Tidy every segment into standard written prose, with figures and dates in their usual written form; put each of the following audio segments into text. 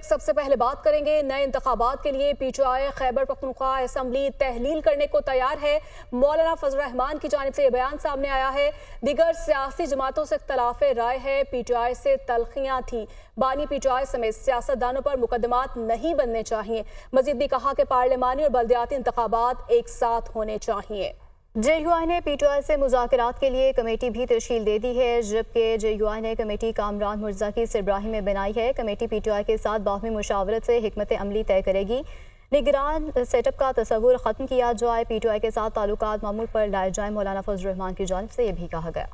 سب سے پہلے بات کریں گے نئے انتخابات کے لیے P T I Khyber Pakhtunkhwa assembly تحلیل کرنے کو تیار ہے۔ مولانا فضل الرحمان کی جانب سے یہ بیان سامنے آیا ہے۔ دیگر سیاسی جماعتوں سے اختلاف رائے ہے، پی ٹی آئی سے تلخیاں تھیں، بانی پی ٹی آئی سمیت سیاستدانوں پر مقدمات نہیں بننے چاہیے۔ مزید بھی کہا کہ پارلیمانی اور بلدیاتی انتخابات ایک ساتھ ہونے چاہیے۔ جے یو آئی نے پی ٹی آئی سے مذاکرات کے لیے کمیٹی بھی تشکیل دے دی ہے، جبکہ جے یو آئی نے کمیٹی کامران مرزا کی سربراہی میں بنائی ہے۔ کمیٹی پی ٹی آئی کے ساتھ باہمی مشاورت سے حکمت عملی طے کرے گی۔ نگران سیٹ اپ کا تصور ختم کیا جائے، پی ٹی آئی کے ساتھ تعلقات معمول پر لائے جائیں، مولانا فضل الرحمان کی جانب سے یہ بھی کہا گیا۔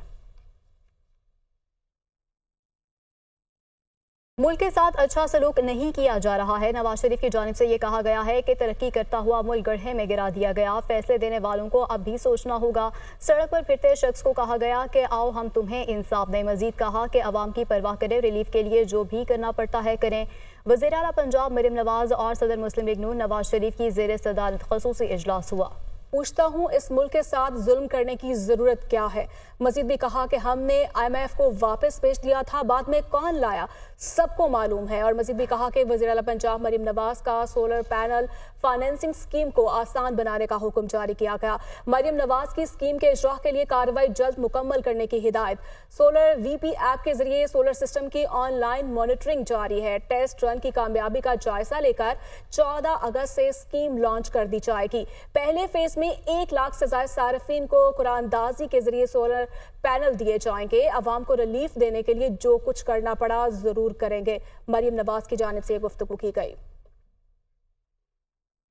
ملک کے ساتھ اچھا سلوک نہیں کیا جا رہا ہے، نواز شریف کی جانب سے یہ کہا گیا ہے کہ ترقی کرتا ہوا ملک گڑھے میں گرا دیا گیا، فیصلے دینے والوں کو اب بھی سوچنا ہوگا۔ سڑک پر پھرتے شخص کو کہا گیا کہ آؤ ہم تمہیں انصاف دیں۔ مزید کہا کہ عوام کی پرواہ کریں، ریلیف کے لیے جو بھی کرنا پڑتا ہے کریں۔ وزیر اعلیٰ پنجاب مریم نواز اور صدر مسلم لیگ نون نواز شریف کی زیر صدارت خصوصی اجلاس ہوا۔ پوچھتا ہوں اس ملک کے ساتھ ظلم کرنے کی ضرورت کیا ہے؟ مزید بھی کہا کہ ہم نے آئی ایم ایف کو واپس بھیج دیا تھا، بعد میں کون لایا سب کو معلوم ہے۔ اور مزید بھی کہا کہ وزیر اعلیٰ پنجاب مریم نواز کا سولر پینل فائنینسنگ اسکیم کو آسان بنانے کا حکم جاری کیا گیا۔ مریم نواز کی اسکیم کے اجرا کے لیے کارروائی جلد مکمل کرنے کی ہدایت۔ سولر وی پی ایپ کے ذریعے سولر سسٹم کی آن لائن مانیٹرنگ جاری ہے۔ ٹیسٹ رن کی کامیابی کا جائزہ لے کر 14 اگست سے اسکیم لانچ کر دی جائے گی۔ پہلے فیز میں 1 لاکھ سے زائد صارفین کو قرآن اندازی کے ذریعے سولر پینل دیے جائیں گے۔ عوام کو ریلیف دینے کے لیے جو کچھ کرنا پڑا ضرور کریں گے، مریم نواز کی جانب سے گفتگو کی گئی۔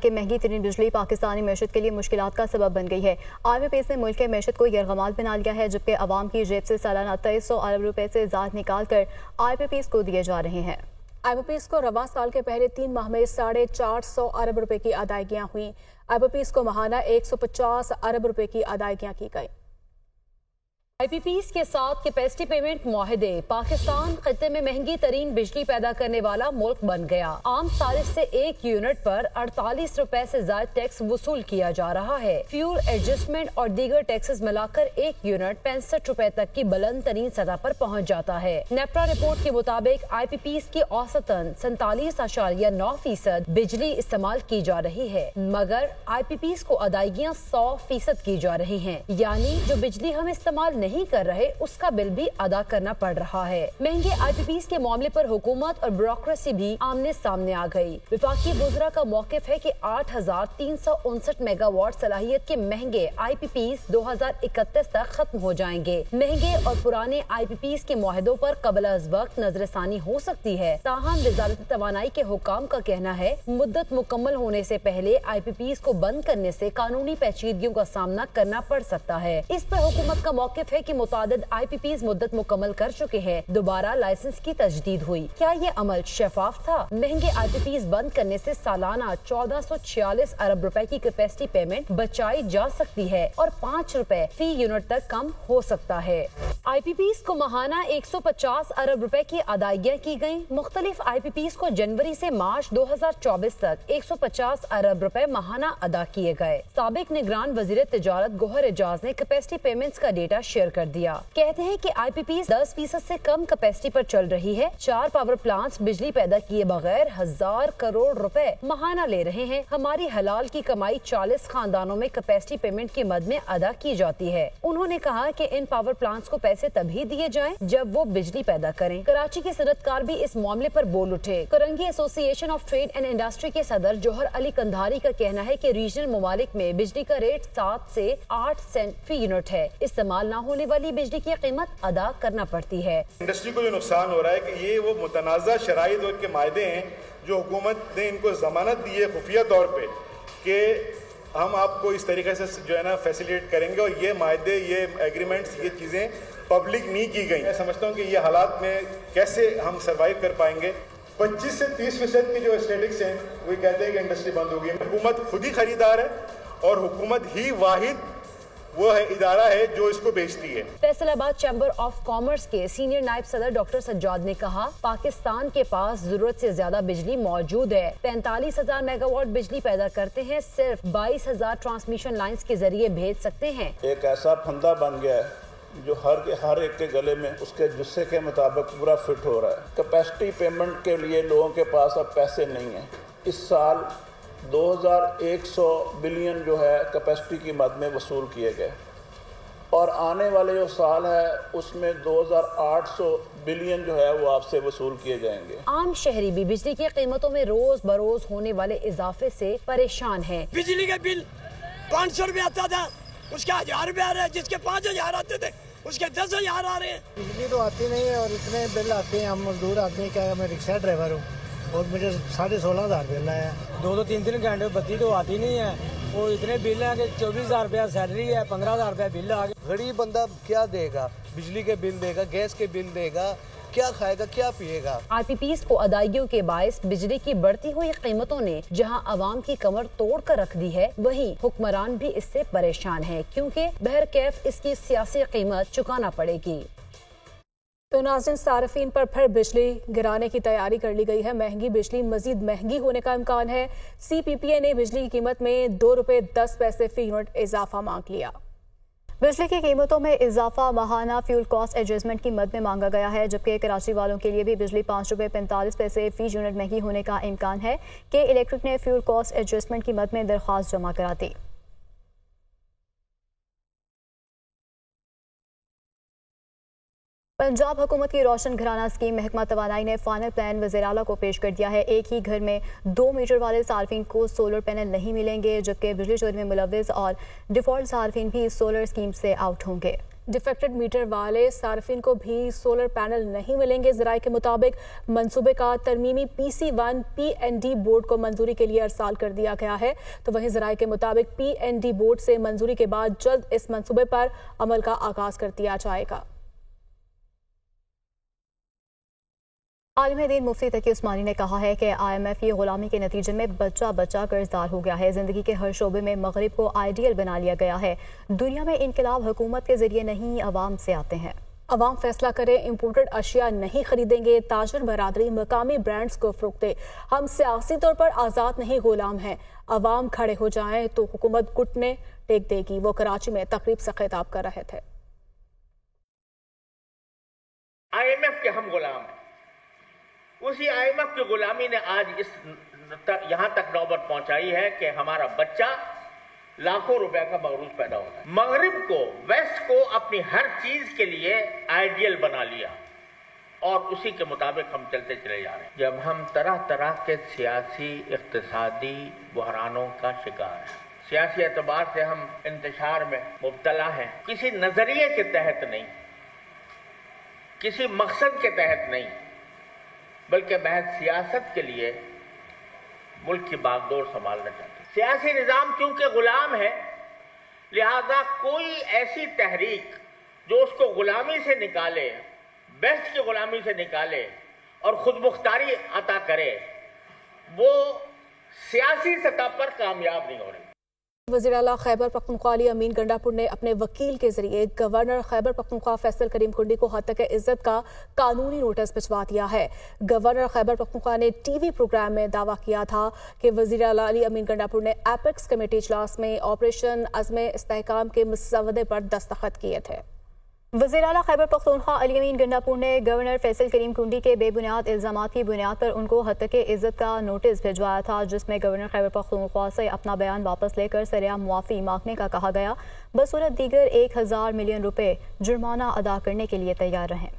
کہ مہنگی ترین بجلی پاکستانی معیشت کے لیے مشکلات کا سبب بن گئی ہے۔ آئی ایم ایف نے ملک کے معیشت کو یرغمال بنا لیا ہے، جبکہ عوام کی جیب سے سالانہ 2300 ارب روپے سے زائد نکال کر آئی ایم ایف کو دیے جا رہے ہیں۔ آئی ایم ایف کو رواں سال کے پہلے 3 ماہ میں 450 ارب روپے کی ادائیگیاں ہوئیں۔ آئی ایم ایف کو ماہانہ 150 ارب روپے کی ادائیگیاں کی گئیں۔ آئی پی پیز کے ساتھ کیپیسٹی پیمنٹ معاہدے، پاکستان خطے میں مہنگی ترین بجلی پیدا کرنے والا ملک بن گیا۔ عام صارف سے 1 یونٹ پر 48 روپے سے زائد ٹیکس وصول کیا جا رہا ہے۔ فیول ایڈجسٹمنٹ اور دیگر ٹیکسز ملا کر 1 یونٹ 65 روپے تک کی بلند ترین سطح پر پہنچ جاتا ہے۔ نیپرا رپورٹ کے مطابق آئی پی پیز کی اوسطاً 47.9% بجلی استعمال کی جا رہی ہے، مگر آئی پی پیز کو ادائیگیاں 100% کی جا رہی ہیں، یعنی جو بجلی ہم استعمال نہیں کر رہے اس کا بل بھی ادا کرنا پڑ رہا ہے۔ مہنگے آئی پی پیز کے معاملے پر حکومت اور بیوروکریسی بھی آمنے سامنے آ گئی۔ وفاقی وزراء کا موقف ہے کہ 8359 میگا واٹ صلاحیت کے مہنگے آئی پی پیز 2031 تک ختم ہو جائیں گے۔ مہنگے اور پرانے آئی پی پیز کے معاہدوں پر قبل از وقت نظر ثانی ہو سکتی ہے، تاہم وزارت توانائی کے حکام کا کہنا ہے مدت مکمل ہونے سے پہلے آئی پی پیز کو بند کرنے سے قانونی پیچیدگیوں کا سامنا کرنا پڑ سکتا ہے۔ اس پر حکومت کا موقف ہے کہ متعدد آئی پی پیز مدت مکمل کر چکے ہیں، دوبارہ لائسنس کی تجدید ہوئی۔ کیا یہ عمل شفاف تھا؟ مہنگے آئی پی پیز بند کرنے سے سالانہ 1446 ارب روپے کی کیپیسٹی پیمنٹ بچائی جا سکتی ہے اور 5 روپے فی یونٹ تک کم ہو سکتا ہے۔ آئی پی پیز کو ماہانہ 150 ارب روپے کی ادائیگیاں کی گئیں۔ مختلف آئی پی پیز کو جنوری سے مارچ 2024 تک 150 ارب روپے ماہانہ ادا کیے گئے۔ سابق نگران وزیر تجارت گوہر اعجاز نے کیپیسٹی پیمنٹس کا ڈیٹا شیئر کر دیا۔ کہتے ہیں کہ آئی پی پیز 10% سے کم کیپیسٹی پر چل رہی ہے۔ 4 پاور پلانٹس بجلی پیدا کیے بغیر 1000 کروڑ روپے ماہانہ لے رہے ہیں۔ ہماری حلال کی کمائی 40 خاندانوں میں کیپیسٹی پیمنٹ کی مد میں ادا کی جاتی ہے۔ انہوں نے کہا کہ ان پاور پلانٹس کو پیسے تبھی دیے جائیں جب وہ بجلی پیدا کریں۔ کراچی کے صنعت کار بھی اس معاملے پر بول اٹھے۔ کرنگی ایسوسی ایشن آف ٹریڈ اینڈ انڈسٹری کے صدر جوہر علی قندھاری کا کہنا ہے کہ ریجنل ممالک میں بجلی کا ریٹ 7 سے 8 سینٹ فی یونٹ ہے۔ استعمال نہ ہونے والی بجلی کی قیمت ادا کرنا پڑتی ہے۔ انڈسٹری کو جو نقصان ہو رہا ہے کہ یہ وہ متنازع شرائط اور کے معاہدے ہیں جو حکومت نے ان کو ضمانت دی ہے خفیہ طور پہ کہ ہم آپ کو اس طریقے سے جو ہے نا فیسیلیٹ کریں گے، اور یہ معاہدے، یہ ایگریمنٹس، یہ چیزیں پبلک نہیں کی گئی۔ میں سمجھتا ہوں کہ یہ حالات میں کیسے ہم سروائیو کر پائیں گے۔ 25 سے 30% کی جو اسٹیٹکس ہیں وہ کہتے ہیں کہ انڈسٹری بند ہوگی۔ حکومت خود ہی خریدار ہے اور حکومت ہی واحد وہ ادارہ ہے جو اس کو بیچتی ہے۔ فیصل آباد چیمبر آف کامرس کے سینئر نائب صدر ڈاکٹر سجاد نے کہا، پاکستان کے پاس ضرورت سے زیادہ بجلی موجود ہے۔ 45,000 میگا واٹ بجلی پیدا کرتے ہیں، صرف 22,000 ٹرانسمیشن لائنز کے ذریعے بھیج سکتے ہیں۔ ایک ایسا پھندا بن گیا ہے جو ہر ایک کے گلے میں اس کے جسے کے مطابق پورا فٹ ہو رہا ہے۔ کیپیسٹی پیمنٹ کے لیے لوگوں کے پاس اب پیسے نہیں ہیں۔ اس سال 2100 بلین جو ہے کیپیسٹی کی مد میں وصول کیے گئے، اور آنے والے جو سال ہے اس میں 2800 بلین جو ہے وہ آپ سے وصول کیے جائیں گے۔ عام شہری بھی بجلی کی قیمتوں میں روز بروز ہونے والے اضافے سے پریشان ہیں۔ بجلی کا بل 500 روپے آتا تھا، اس کا 1000 روپے آ رہا ہے، جس کے 5000 آتے تھے اس کے 10,000 آ رہے ہیں۔ بجلی تو آتی نہیں ہے اور اتنے بل آتے ہیں، ہم مزدور آدمی کیا، میں رکشہ ڈرائیور ہوں اور مجھے 16,500 بل آیا ہے۔ 2-3 گھنٹے بتی تو آتی نہیں ہے، وہ اتنے بل ہیں کہ 24,000 روپیہ سیلری ہے، 15,000 روپے بل آ گئے۔ غریب بندہ کیا دے گا؟ بجلی کے بل دے گا، گیس کے بل دے گا، کیا کھائے گا، کیا پیے گا؟ RPPs کو ادائیگیوں کے باعث بجلی کی بڑھتی ہوئی قیمتوں نے جہاں عوام کی کمر توڑ کر رکھ دی ہے، وہیں حکمران بھی اس سے پریشان ہیں، کیونکہ بہرکیف اس کی سیاسی قیمت چکانا پڑے گی۔ تو ناظرین، صارفین پر پھر بجلی گرانے کی تیاری کر لی گئی ہے۔ مہنگی بجلی مزید مہنگی ہونے کا امکان ہے۔ CPPA نے بجلی کی قیمت میں 2 روپے 10 پیسے فی یونٹ اضافہ مانگ لیا۔ بجلی کی قیمتوں میں اضافہ ماہانہ فیول کاسٹ ایڈجسٹمنٹ کی مد میں مانگا گیا ہے، جبکہ کراچی والوں کے لیے بھی بجلی 5 روپے 45 پیسے فی یونٹ مہنگی ہونے کا امکان ہے کہ الیکٹرک نے فیول کاسٹ ایڈجسٹمنٹ کی مد میں درخواست جمع کرا دی۔ پنجاب حکومت کی روشن گھرانہ اسکیم محکمہ توانائی نے فائنل پلان وزیر اعلیٰ کو پیش کر دیا ہے۔ ایک ہی گھر میں 2 میٹر والے صارفین کو سولر پینل نہیں ملیں گے، جبکہ بجلی چوری میں ملوث اور ڈیفالٹ صارفین بھی سولر اسکیم سے آؤٹ ہوں گے۔ ڈیفیکٹڈ میٹر والے صارفین کو بھی سولر پینل نہیں ملیں گے۔ ذرائع کے مطابق منصوبے کا ترمیمی PC1 PND بورڈ کو منظوری کے لیے ارسال کر دیا گیا ہے، تو وہیں ذرائع کے مطابق PND بورڈ سے منظوری کے بعد جلد اس منصوبے پر عمل کا آغاز کر دیا جائے گا۔ عالم دین مفتی تقی عثمانی نے کہا ہے کہ IMF کی غلامی کے نتیجے میں بچہ بچہ قرضدار ہو گیا ہے۔ زندگی کے ہر شعبے میں مغرب کو آئیڈیل بنا لیا گیا ہے۔ دنیا میں انقلاب حکومت کے ذریعے نہیں، عوام سے آتے ہیں۔ عوام فیصلہ کرے، امپورٹڈ اشیاء نہیں خریدیں گے، تاجر برادری مقامی برانڈز کو فروغ دے۔ ہم سیاسی طور پر آزاد نہیں، غلام ہیں۔ عوام کھڑے ہو جائیں تو حکومت گھٹنے ٹیک دے گی۔ وہ کراچی میں تقریب سے خطاب کر رہے تھے۔ IMF کے ہم غلام ہیں، اسی IMF کی غلامی نے آج یہاں تک نوبت پہنچائی ہے کہ ہمارا بچہ لاکھوں روپے کا مغروض پیدا ہوتا ہے۔ مغرب کو، ویسٹ کو اپنی ہر چیز کے لیے آئیڈیل بنا لیا اور اسی کے مطابق ہم چلتے چلے جا رہے ہیں۔ جب ہم طرح طرح کے سیاسی اقتصادی بحرانوں کا شکار ہیں، سیاسی اعتبار سے ہم انتشار میں مبتلا ہیں، کسی نظریے کے تحت نہیں، کسی مقصد کے تحت نہیں، بلکہ محض سیاست کے لیے ملک کی باغ دور سنبھالنا چاہتے ہیں۔ سیاسی نظام چونکہ غلام ہے، لہذا کوئی ایسی تحریک جو اس کو غلامی سے نکالے، بیسٹ کی غلامی سے نکالے اور خود مختاری عطا کرے، وہ سیاسی سطح پر کامیاب نہیں ہو رہی۔ وزیر اعلیٰ خیبر پختونخوا علی امین گنڈاپور نے اپنے وکیل کے ذریعے گورنر خیبر پختونخوا فیصل کریم کنڈی کو ہتک عزت کا قانونی نوٹس بھجوا دیا ہے۔ گورنر خیبر پختونخوا نے TV پروگرام میں دعویٰ کیا تھا کہ وزیر اعلیٰ علی امین گنڈاپور نے ایپیکس کمیٹی اجلاس میں آپریشن عزم استحکام کے مسودے پر دستخط کیے تھے۔ وزیر اعلیٰ خیبر پختونخوا علی امین گنڈاپور نے گورنر فیصل کریم کنڈی کے بے بنیاد الزامات کی بنیاد پر ان کو ہتک عزت کا نوٹس بھجوایا تھا، جس میں گورنر خیبر پختونخوا سے اپنا بیان واپس لے کر سرعام معافی مانگنے کا کہا گیا، بصورت دیگر 1000 ملین روپے جرمانہ ادا کرنے کے لیے تیار رہیں۔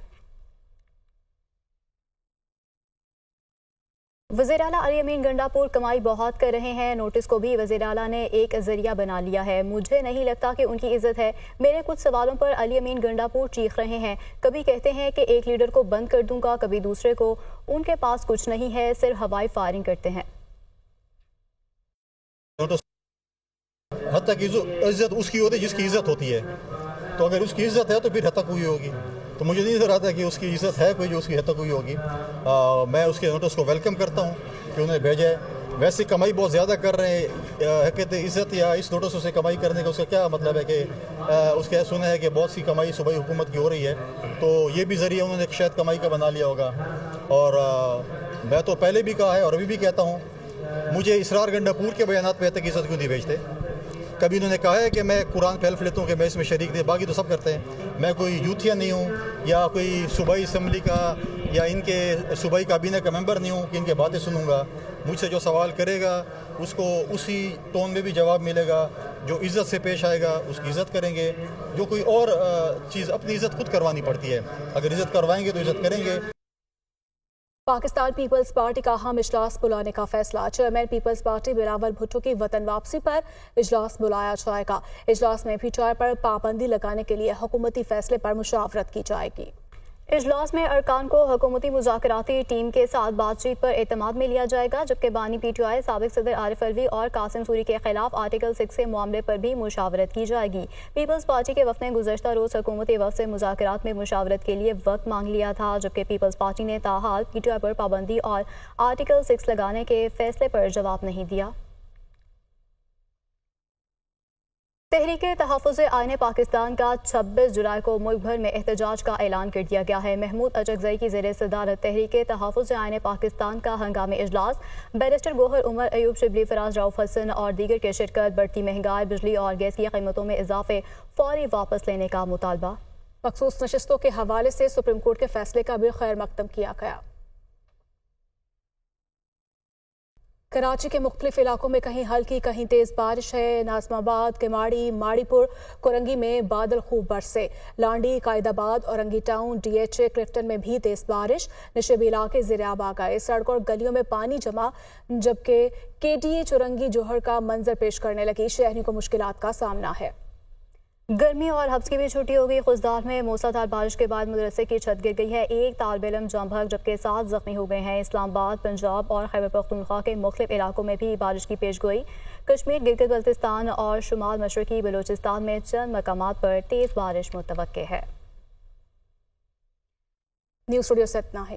وزیر اعلیٰ علی امین گنڈاپور کمائی بہت کر رہے ہیں، نوٹس کو بھی وزیر اعلیٰ نے ایک ذریعہ بنا لیا ہے۔ مجھے نہیں لگتا کہ ان کی عزت ہے۔ میرے کچھ سوالوں پر علی امین گنڈاپور چیخ رہے ہیں، کبھی کہتے ہیں کہ ایک لیڈر کو بند کر دوں گا، کبھی دوسرے کو۔ ان کے پاس کچھ نہیں ہے، صرف ہوائی فائرنگ کرتے ہیں۔ حد تک عزت اس کی ہوتی ہے جس کی عزت ہوتی ہے، تو اگر اس کی عزت ہے تو پھر حد تک ہوئی ہوگی، تو مجھے نہیں نظر آتا کہ اس کی عزت ہے کوئی جو اس کی حد تک ہوئی ہوگی۔ میں اس کے نوٹس کو ویلکم کرتا ہوں کہ انہیں بھیجا ہے۔ ویسے کمائی بہت زیادہ کر رہے ہیں، حقیقت عزت یا اس نوٹس سے کمائی کرنے کا اس کا کیا مطلب ہے کہ اس کا سنا ہے کہ بہت سی کمائی صوبائی حکومت کی ہو رہی ہے، تو یہ بھی ذریعہ انہوں نے شاید کمائی کا بنا لیا ہوگا۔ اور میں تو پہلے بھی کہا ہے اور ابھی بھی کہتا ہوں، مجھے اسرار گنڈاپور کے بیانات پہ تک عزت کیوں نہیں بھیجتے؟ کبھی انہوں نے کہا ہے کہ میں قرآن پہ حلف لیتا ہوں کہ میں اس میں شریک نہیں، باقی تو سب کرتے ہیں۔ میں کوئی یوتھیا نہیں ہوں یا کوئی صوبائی اسمبلی کا یا ان کے صوبائی کابینہ کا ممبر نہیں ہوں کہ ان کے باتیں سنوں گا. مجھ سے جو سوال کرے گا اس کو اسی ٹون میں بھی جواب ملے گا. جو عزت سے پیش آئے گا اس کی عزت کریں گے. جو کوئی اور چیز اپنی عزت خود کروانی پڑتی ہے, اگر عزت کروائیں گے تو عزت کریں گے. پاکستان پیپلز پارٹی کا اہم اجلاس بلانے کا فیصلہ. چیئرمین پیپلز پارٹی بلاول بھٹو کی وطن واپسی پر اجلاس بلایا جائے گا. اجلاس میں PTI پر پابندی لگانے کے لیے حکومتی فیصلے پر مشاورت کی جائے گی. اجلاس میں ارکان کو حکومتی مذاکراتی ٹیم کے ساتھ بات چیت پر اعتماد میں لیا جائے گا, جبکہ بانی PTI سابق صدر عارف الوی اور قاسم سوری کے خلاف آرٹیکل 6 کے معاملے پر بھی مشاورت کی جائے گی. پیپلز پارٹی کے وفد نے گزشتہ روز حکومتی وفد سے مذاکرات میں مشاورت کے لیے وقت مانگ لیا تھا, جبکہ پیپلز پارٹی نے تاحال PTI پر پابندی اور آرٹیکل 6 لگانے کے فیصلے پر جواب نہیں دیا. تحریک تحفظ آئین پاکستان کا 26 جولائی کو ملک بھر میں احتجاج کا اعلان کر دیا گیا ہے. محمود اچکزئی کی زیر صدارت تحریک تحفظ آئین پاکستان کا ہنگامی اجلاس. بیرسٹر گوہر عمر, ایوب شبلی, فراز رؤف حسن اور دیگر کی شرکت. بڑھتی مہنگائی, بجلی اور گیس کی قیمتوں میں اضافے فوری واپس لینے کا مطالبہ. مخصوص نشستوں کے حوالے سے سپریم کورٹ کے فیصلے کا بھی خیر مقدم کیا گیا. کراچی کے مختلف علاقوں میں کہیں ہلکی کہیں تیز بارش ہے. ناظم آباد, کماڑی, ماڑی پور, کورنگی میں بادل خوب برسے. لانڈی, قائد آباد, اورنگی ٹاؤن, DHA, کلفٹن میں بھی تیز بارش. نشیبی علاقے زیرآب آ گئے. سڑکوں اور گلیوں میں پانی جمع, جبکہ KTA چورنگی جوہر کا منظر پیش کرنے لگی. شہریوں کو مشکلات کا سامنا ہے. گرمی اور حبس کی بھی چھٹی ہو گئی. خوزدار میں موسلادھار بارش کے بعد مدرسے کی چھت گر گئی ہے. ایک طالب علم جاں بحق جبکہ 7 زخمی ہو گئے ہیں. اسلام آباد, پنجاب اور خیبر پختونخوا کے مختلف علاقوں میں بھی بارش کی پیش گوئی. کشمیر, گلگت بلتستان اور شمال مشرقی بلوچستان میں چند مقامات پر تیز بارش متوقع ہے. نیوز اسٹوڈیو سے اتنا ہے.